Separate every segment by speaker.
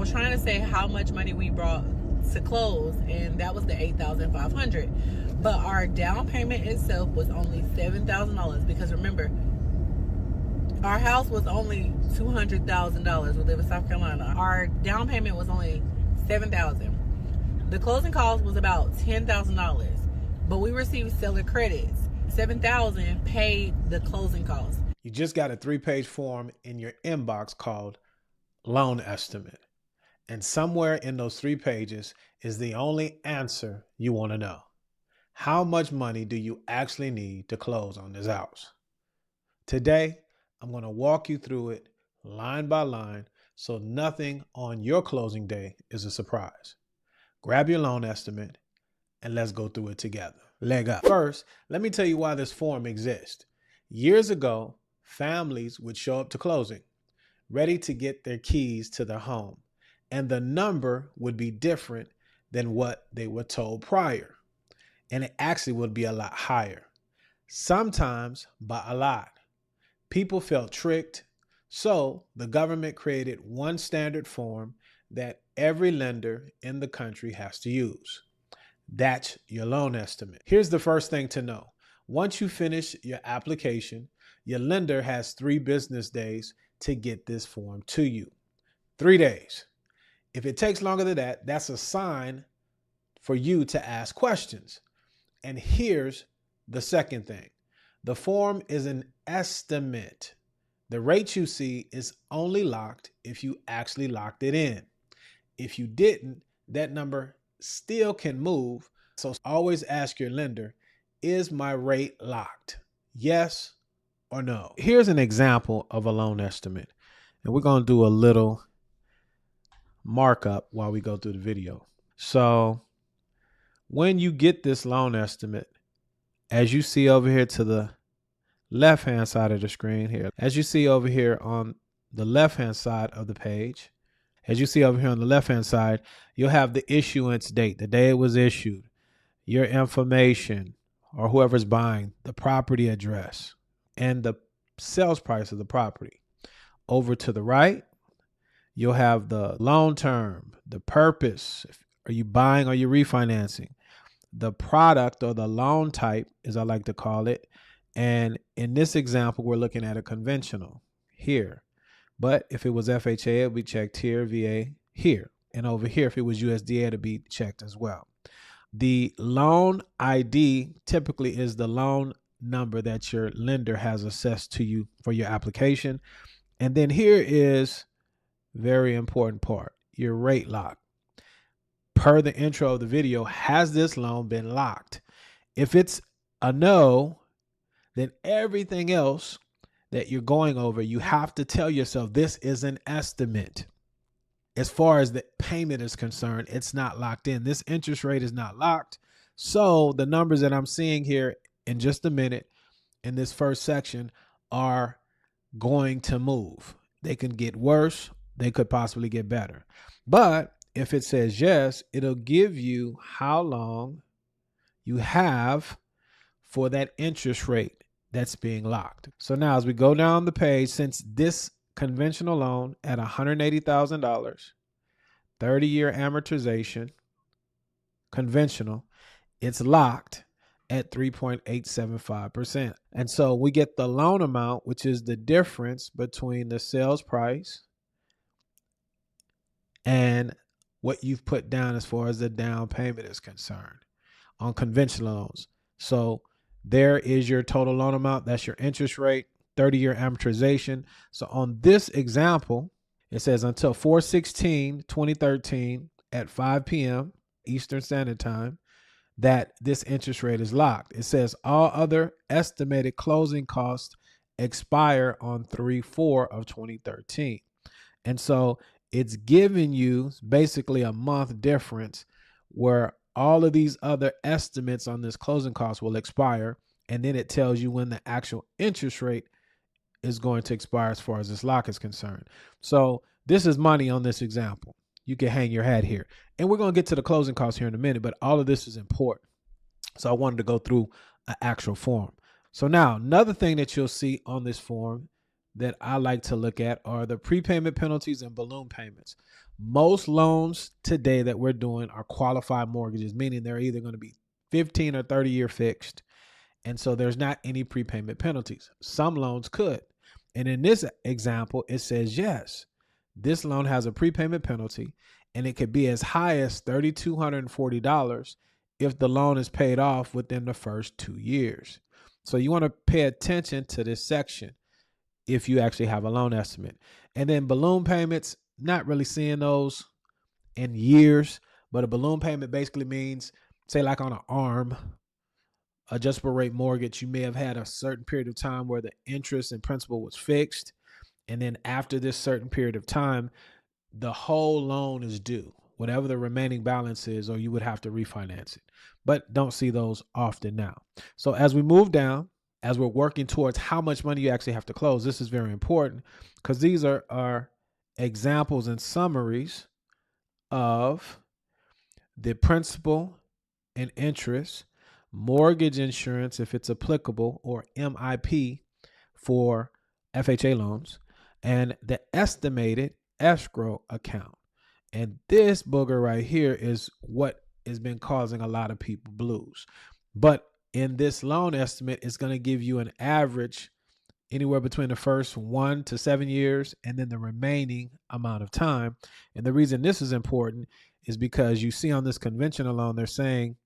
Speaker 1: was trying to say how much money we brought to close, and that was the $8,500. But our down payment itself was only $7,000, because remember, our house was only $200,000. We live in South Carolina. Our down payment was only $7,000. The closing cost was about $10,000, but we received seller credits. $7,000 paid the closing costs.
Speaker 2: You just got a 3-page form in your inbox called loan estimate. And somewhere in those 3 pages is the only answer you want to know. How much money do you actually need to close on this house? Today, I'm going to walk you through it line by line so nothing on your closing day is a surprise. Grab your loan estimate and let's go through it together. Leg up. First, let me tell you why this form exists. Years ago, families would show up to closing, ready to get their keys to their home, and the number would be different than what they were told prior. And it actually would be a lot higher, sometimes by a lot. People felt tricked, so the government created one standard form that every lender in the country has to use. That's your loan estimate. Here's the first thing to know. Once you finish your application, your lender has 3 business days to get this form to you. 3 days. If it takes longer than that, that's a sign for you to ask questions. And here's the second thing. The form is an estimate. The rate you see is only locked if you actually locked it in. If you didn't, that number still can move. So always ask your lender, is my rate locked? Yes or no? Here's an example of a loan estimate. And we're going to do a little markup while we go through the video. So when you get this loan estimate, as you see over here to the left-hand side of the screen here, as you see over here on the left-hand side of the page, as you see over here on the left-hand side, you'll have the issuance date, the day it was issued, your information, or whoever's buying, the property address, and the sales price of the property. Over to the right, you'll have the loan term, the purpose. Are you buying or are you refinancing? The product or the loan type, as I like to call it. And in this example, we're looking at a conventional here. But if it was FHA, it would be checked here, VA here. And over here, if it was USDA, it would be checked as well. The loan ID typically is the loan number that your lender has assessed to you for your application. And then here is very important part, your rate lock. Per the intro of the video, has this loan been locked? If it's a no, then everything else that you're going over, you have to tell yourself this is an estimate. As far as the payment is concerned, it's not locked in. This interest rate is not locked. So the numbers that I'm seeing here in just a minute in this first section are going to move. They can get worse. They could possibly get better. But if it says yes, it'll give you how long you have for that interest rate that's being locked. So now as we go down the page, since this conventional loan at $180,000, 30-year amortization, conventional, it's locked at 3.875%. And so we get the loan amount, which is the difference between the sales price and what you've put down as far as the down payment is concerned on conventional loans. So there is your total loan amount. That's your interest rate, 30-year amortization. So on this example, it says until 4/16/2013 at 5 p.m. Eastern Standard Time, that this interest rate is locked. It says all other estimated closing costs expire on 3/4/2013. And so it's giving you basically a month difference where all of these other estimates on this closing cost will expire. And then it tells you when the actual interest rate is going to expire as far as this lock is concerned. So this is money on this example. You can hang your hat here. And we're going to get to the closing costs here in a minute, but all of this is important. So I wanted to go through an actual form. So now another thing that you'll see on this form that I like to look at are the prepayment penalties and balloon payments. Most loans today that we're doing are qualified mortgages, meaning they're either going to be 15 or 30-year fixed. And so there's not any prepayment penalties. Some loans could. And in this example, it says yes, this loan has a prepayment penalty, and it could be as high as $3,240 if the loan is paid off within the first 2 years. So you want to pay attention to this section if you actually have a loan estimate. And then balloon payments, not really seeing those in years, but a balloon payment basically means, say like on an ARM, adjustable rate mortgage, you may have had a certain period of time where the interest and principal was fixed. And then after this certain period of time, the whole loan is due, whatever the remaining balance is, or you would have to refinance it. But don't see those often now. So as we move down, as we're working towards how much money you actually have to close, this is very important because these are examples and summaries of the principal and interest, mortgage insurance, if it's applicable, or MIP for FHA loans, and the estimated escrow account. And this booger right here is what has been causing a lot of people blues. But in this loan estimate, it's going to give you an average anywhere between the first 1 to 7 years and then the remaining amount of time. And the reason this is important is because you see on this conventional loan, they're saying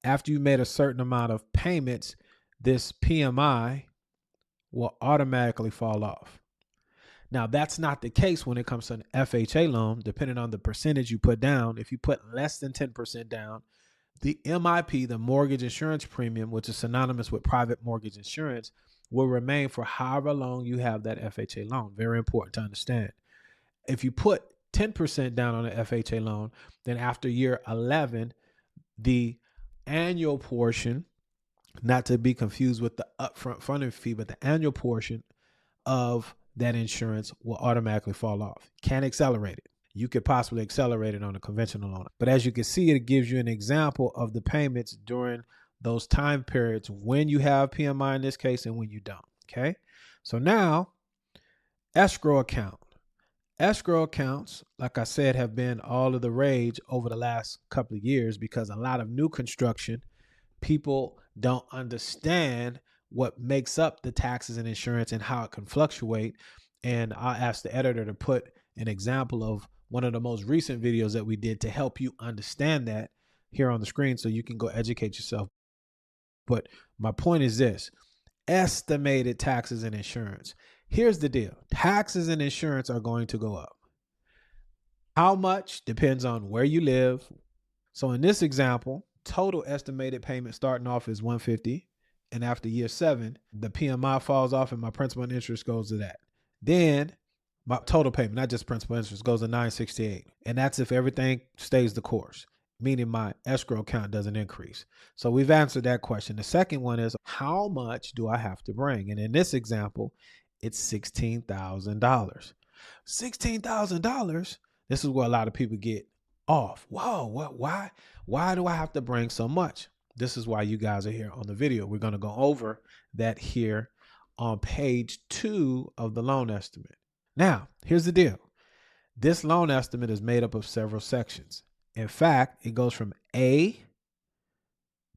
Speaker 2: after you made a certain amount of payments, this PMI will automatically fall off. Now, that's not the case when it comes to an FHA loan, depending on the percentage you put down. If you put less than 10% down, the MIP, the mortgage insurance premium, which is synonymous with private mortgage insurance, will remain for however long you have that FHA loan. Very important to understand. If you put 10% down on an FHA loan, then after year 11, the annual portion, not to be confused with the upfront funding fee, but the annual portion of that insurance will automatically fall off. Can't accelerate it. You could possibly accelerate it on a conventional loan. But as you can see, it gives you an example of the payments during those time periods when you have PMI in this case and when you don't. Okay. So now, escrow account. Escrow accounts, like I said, have been all of the rage over the last couple of years because a lot of new construction, people don't understand what makes up the taxes and insurance and how it can fluctuate. And I asked the editor to put an example of one of the most recent videos that we did to help you understand that here on the screen so you can go educate yourself. But my point is this: estimated taxes and insurance. Here's the deal. Taxes and insurance are going to go up. How much depends on where you live. So in this example, total estimated payment starting off is $150. And after year 7, the PMI falls off and my principal and interest goes to that. Then my total payment, not just principal and interest, goes to $968. And that's if everything stays the course, meaning my escrow account doesn't increase. So we've answered that question. The second one is, how much do I have to bring? And in this example, it's $16,000. $16,000. This is where a lot of people get off. Whoa, what? Why do I have to bring so much? This is why you guys are here on the video. We're going to go over that here on page 2 of the loan estimate. Now, here's the deal. This loan estimate is made up of several sections. In fact, it goes from A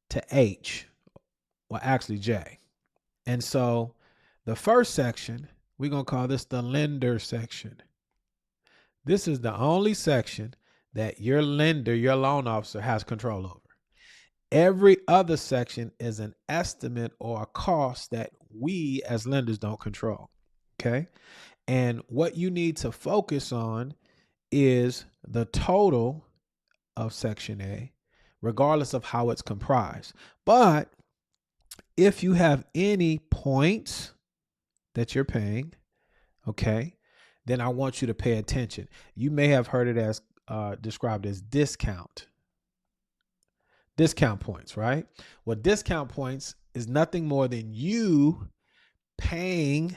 Speaker 2: to H, well, actually J. And so the first section, we're going to call this the lender section. This is the only section that your lender, your loan officer, has control over. Every other section is an estimate or a cost that we as lenders don't control. Okay. And what you need to focus on is the total of section A, regardless of how it's comprised. But if you have any points that you're paying, okay, then I want you to pay attention. You may have heard it as described as discount points, right? Well, discount points is nothing more than you paying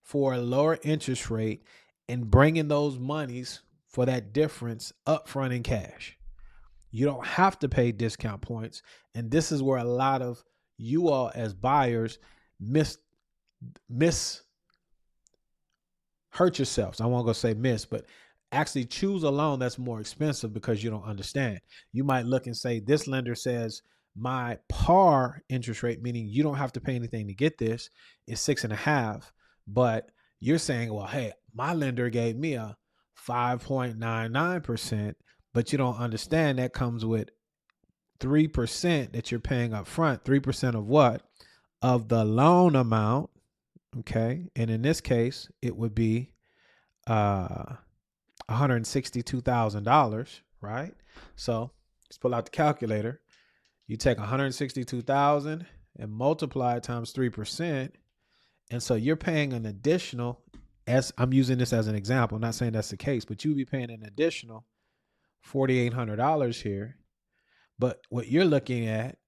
Speaker 2: for a lower interest rate and bringing those monies for that difference upfront in cash. You don't have to pay discount points. And this is where a lot of you all as buyers hurt yourselves. I won't go say miss, but actually choose a loan that's more expensive because you don't understand. You might look and say, this lender says my par interest rate, meaning you don't have to pay anything to get this, is 6.5. But you're saying, well, hey, my lender gave me a 5.99%, but you don't understand that comes with 3% that you're paying up front. 3% of what? Of the loan amount. Okay. And in this case, it would be $162,000, right? So let's pull out the calculator. You take 162,000 and multiply it times 3%. And so you're paying an additional, as I'm using this as an example, I'm not saying that's the case, but you'll be paying an additional $4,800 here. But what you're looking at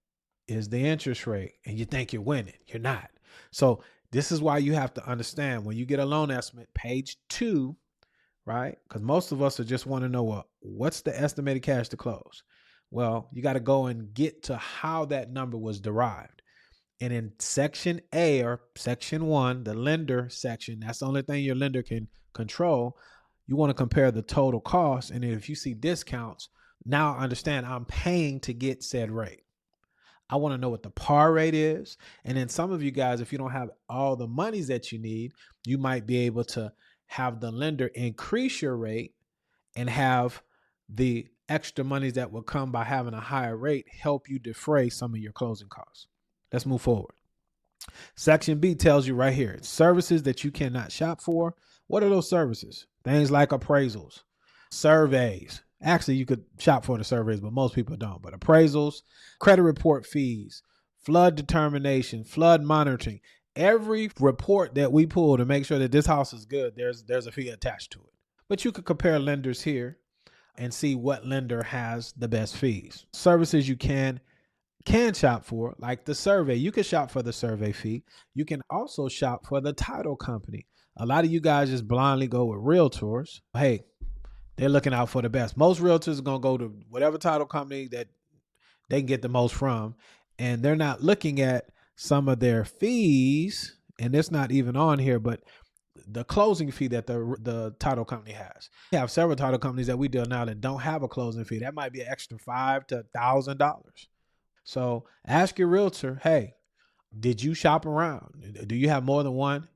Speaker 2: is the interest rate, and you think you're winning. You're not. So this is why you have to understand when you get a loan estimate, page 2, right? Because most of us are just want to know, well, what's the estimated cash to close? Well, you got to go and get to how that number was derived. And in section A, or section 1, the lender section, that's the only thing your lender can control. You want to compare the total cost. And if you see discounts, now I understand I'm paying to get said rate. I want to know what the par rate is. And then some of you guys, if you don't have all the monies that you need, you might be able to have the lender increase your rate and have the extra monies that will come by having a higher rate help you defray some of your closing costs. Let's move forward. Section B tells you right here, services that you cannot shop for. What are those services? Things like appraisals, surveys. Actually, you could shop for the surveys, but most people don't. But appraisals, credit report fees, flood determination, flood monitoring. Every report that we pull to make sure that this house is good, there's a fee attached to it. But you could compare lenders here and see what lender has the best fees. Services you can shop for, like the survey. You can shop for the survey fee. You can also shop for the title company. A lot of you guys just blindly go with realtors. Hey, they're looking out for the best. Most realtors are going to go to whatever title company that they can get the most from, and they're not looking at some of their fees, and it's not even on here, but the closing fee that the title company has. We have several title companies that we deal now that don't have a closing fee. That might be an extra $500 to $1,000. So ask your realtor, hey, did you shop around? Do you have more than one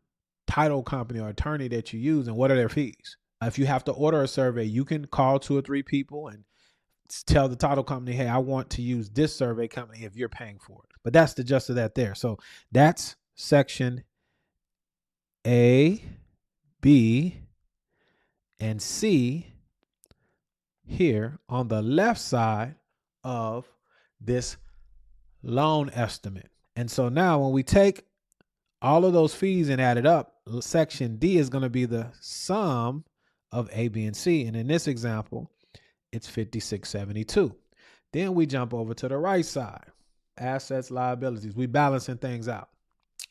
Speaker 2: title company or attorney that you use, and what are their fees? If you have to order a survey, you can call 2 or 3 people and tell the title company, hey, I want to use this survey company if you're paying for it. But that's the gist of that there. So that's section A, B, and C here on the left side of this loan estimate. And so now when we take all of those fees and add it up, section D is going to be the sum of A, B, and C. And in this example, it's $56.72. Then we jump over to the right side, assets, liabilities. We balancing things out.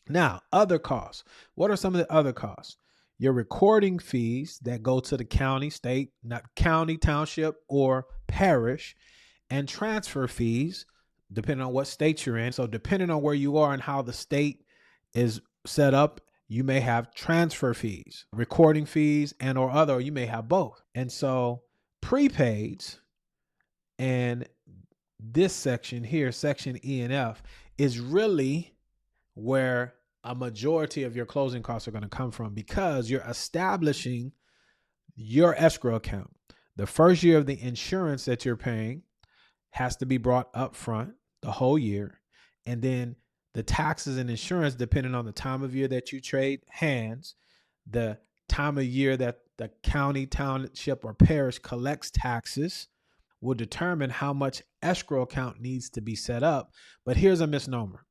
Speaker 2: Now, other costs. What are some of the other costs? Your recording fees that go to the county, state, not county, township, or parish, and transfer fees, depending on what state you're in. So depending on where you are and how the state is set up, you may have transfer fees, recording fees, and or other, or you may have both. And so prepaids and this section here, section E and F, is really where a majority of your closing costs are going to come from, because you're establishing your escrow account. The first year of the insurance that you're paying has to be brought up front the whole year. And then the taxes and insurance, depending on the time of year that you trade hands, the time of year that the county, township, or parish collects taxes, will determine how much escrow account needs to be set up. But here's a misnomer.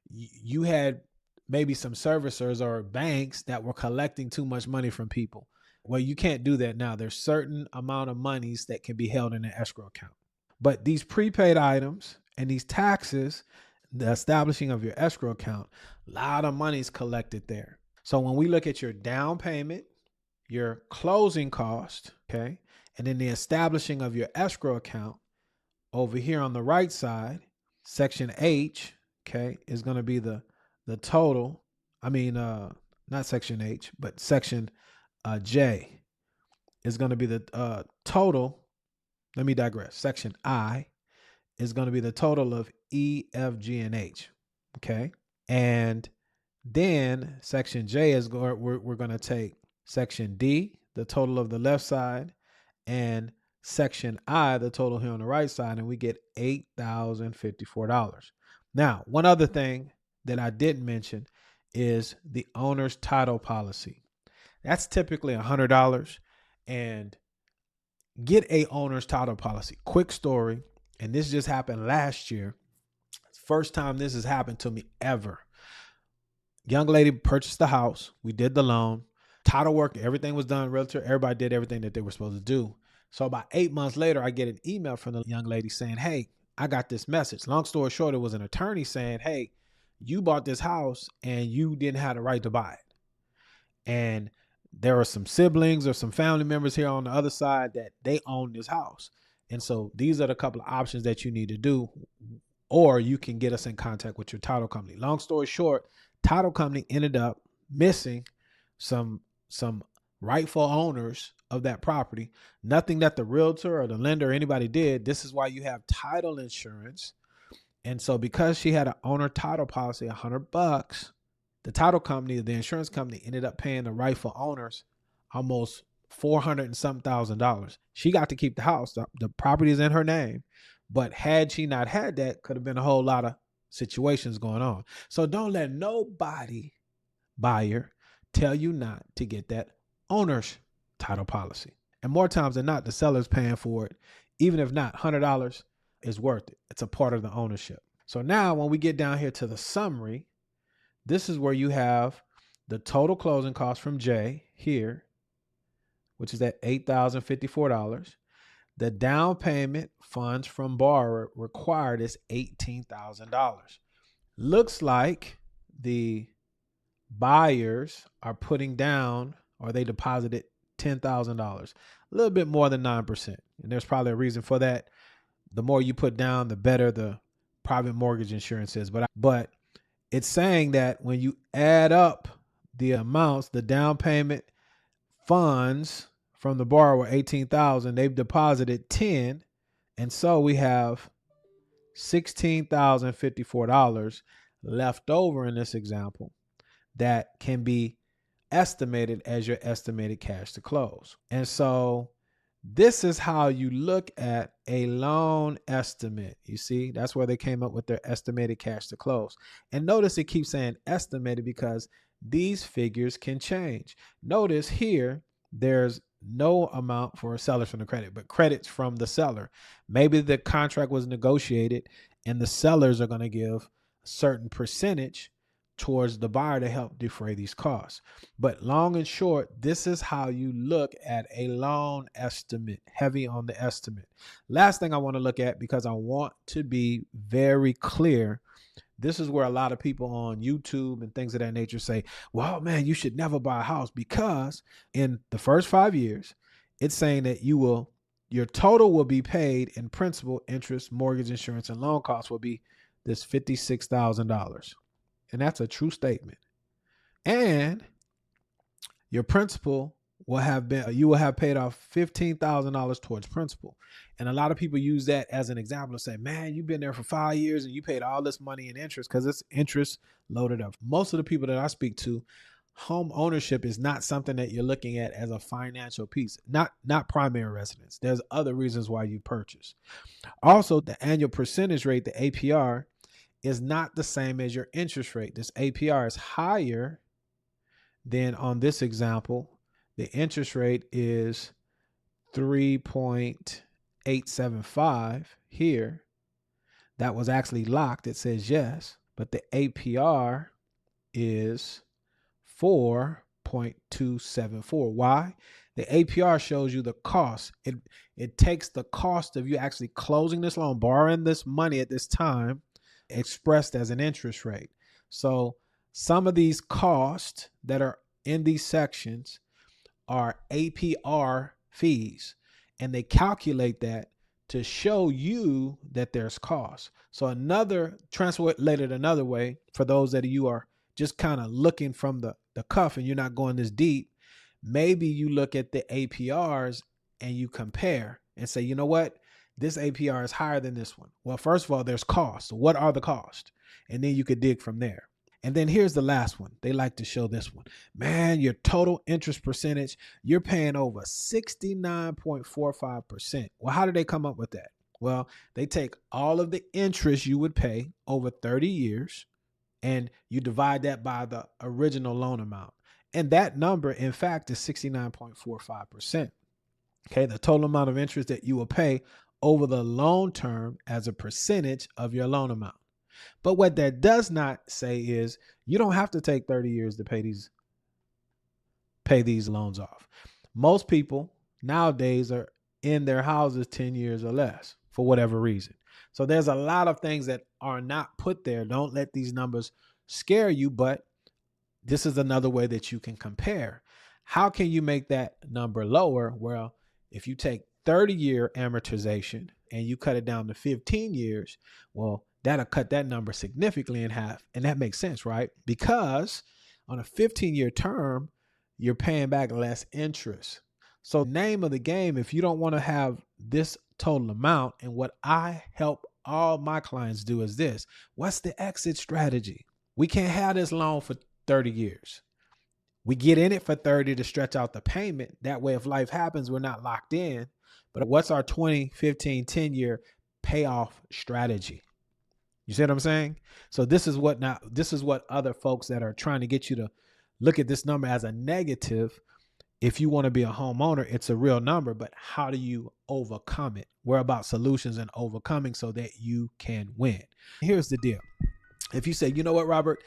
Speaker 2: You had maybe some servicers or banks that were collecting too much money from people. Well, you can't do that now. There's certain amount of monies that can be held in an escrow account. But these prepaid items and these taxes, the establishing of your escrow account, a lot of money is collected there. So when we look at your down payment, your closing cost, okay, and then the establishing of your escrow account, over here on the right side, section H, okay, is going to be the total. I mean, not section H, but section J. is going to be the total. Let me digress. Section I is going to be the total of E, F, G, and H. Okay. And then section J is we're going to take section D, the total of the left side, and section I, the total here on the right side, and we get $8,054. Now, one other thing that I didn't mention is the owner's title policy. That's typically $100, and get a owner's title policy. Quick story, and this just happened last year. First time this has happened to me ever. Young lady purchased the house. We did the loan. Title work, everything was done. Realtor, everybody did everything that they were supposed to do. So about 8 months later, I get an email from the young lady saying, hey, I got this message. Long story short, it was an attorney saying, hey, you bought this house and you didn't have the right to buy it. And there are some siblings or some family members here on the other side that they own this house. And so these are the couple of options that you need to do, or you can get us in contact with your title company. Long story short, title company ended up missing some rightful owners of that property. Nothing that the realtor or the lender or anybody did. This is why you have title insurance. And so because she had an owner title policy, $100, the title company, the insurance company, ended up paying the rightful owners almost $400 and some $1,000. She got to keep the house. The property is in her name. But had she not had that, could have been a whole lot of situations going on. So don't let nobody, buyer, tell you not to get that owner's title policy. And more times than not, the seller's paying for it. Even if not, $100 is worth it. It's a part of the ownership. So now when we get down here to the summary, this is where you have the total closing cost from J here, which is at $8,054. The down payment funds from borrower required is $18,000. Looks like the buyers are putting down, or they deposited $10,000, a little bit more than 9%. And there's probably a reason for that. The more you put down, the better the private mortgage insurance is. But it's saying that when you add up the amounts, the down payment funds from the borrower, $18,000, they've deposited 10, and so we have $16,054 left over in this example that can be estimated as your estimated cash to close. And so this is how you look at a loan estimate. You see, that's where they came up with their estimated cash to close. And notice it keeps saying estimated because these figures can change. Notice here, there's no amount for sellers from the credit, but credits from the seller. Maybe the contract was negotiated and the sellers are going to give a certain percentage towards the buyer to help defray these costs. But long and short, this is how you look at a loan estimate, heavy on the estimate. Last thing I want to look at, because I want to be very clear, this is where a lot of people on YouTube and things of that nature say, well, man, you should never buy a house, because in the first 5 years, it's saying that your total will be paid in principal, interest, mortgage, insurance, and loan costs will be this $56,000. And that's a true statement. And your principal will have paid off $15,000 towards principal. And a lot of people use that as an example and say, man, you've been there for 5 years and you paid all this money in interest, because it's interest loaded up. Most of the people that I speak to, home ownership is not something that you're looking at as a financial piece, not primary residence. There's other reasons why you purchase. Also, the annual percentage rate, the APR, is not the same as your interest rate. This APR is higher than, on this example, the interest rate is 3.875 here. That was actually locked. It says yes, but the APR is 4.274. Why? The APR shows you the cost. It takes the cost of you actually closing this loan, borrowing this money at this time, expressed as an interest rate. So some of these costs that are in these sections are APR fees, and they calculate that to show you that there's cost. So translated another way, for those that you are just kind of looking from the cuff and you're not going this deep, maybe you look at the APRs and you compare and say, you know what? This APR is higher than this one. Well, first of all, there's costs. What are the costs? And then you could dig from there. And then here's the last one. They like to show this one. Man, your total interest percentage, you're paying over 69.45%. Well, how did they come up with that? Well, they take all of the interest you would pay over 30 years and you divide that by the original loan amount. And that number, in fact, is 69.45%. Okay, the total amount of interest that you will pay over the loan term as a percentage of your loan amount. But what that does not say is you don't have to take 30 years to pay these loans off. Most people nowadays are in their houses 10 years or less for whatever reason. So there's a lot of things that are not put there. Don't let these numbers scare you, but this is another way that you can compare. How can you make that number lower? Well, if you take 30-year amortization and you cut it down to 15 years, well, that'll cut that number significantly in half. And that makes sense, right? Because on a 15-year term, you're paying back less interest. So name of the game, if you don't want to have this total amount, and what I help all my clients do is this: what's the exit strategy? We can't have this loan for 30 years. We get in it for 30 to stretch out the payment. That way, if life happens, we're not locked in. But what's our 20, 15, 10-year payoff strategy? You see what I'm saying? So this is what other folks that are trying to get you to look at this number as a negative. If you want to be a homeowner, it's a real number, but how do you overcome it? We're about solutions and overcoming so that you can win. Here's the deal. If you say, you know what, Robert,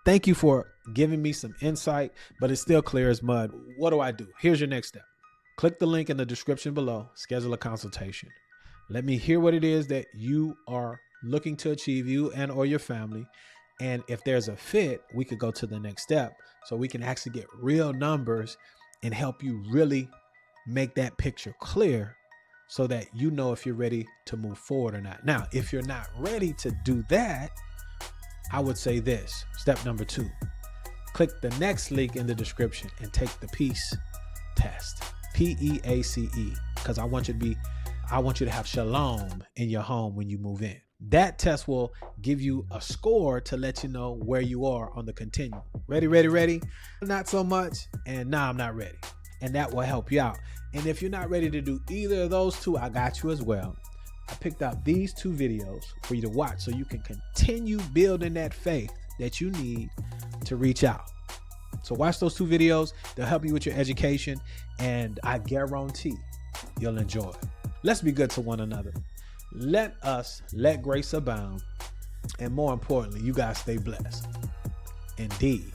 Speaker 2: thank you for giving me some insight, but it's still clear as mud. What do I do? Here's your next step. Click the link in the description below, schedule a consultation. Let me hear what it is that you are looking to achieve, you and or your family. And if there's a fit, we could go to the next step so we can actually get real numbers and help you really make that picture clear so that you know if you're ready to move forward or not. Now, if you're not ready to do that, I would say this: step number 2, click the next link in the description and take the PEACE test, PEACE, because I want you to have shalom in your home when you move in. That test will give you a score to let you know where you are on the continuum. Ready? Not so much. And nah, I'm not ready. And that will help you out. And if you're not ready to do either of those two, I got you as well. I picked out these 2 videos for you to watch so you can continue building that faith that you need to reach out. So watch those 2 videos. They'll help you with your education, and I guarantee you'll enjoy it. Let's be good to one another. Let grace abound. And more importantly, you guys stay blessed. Indeed.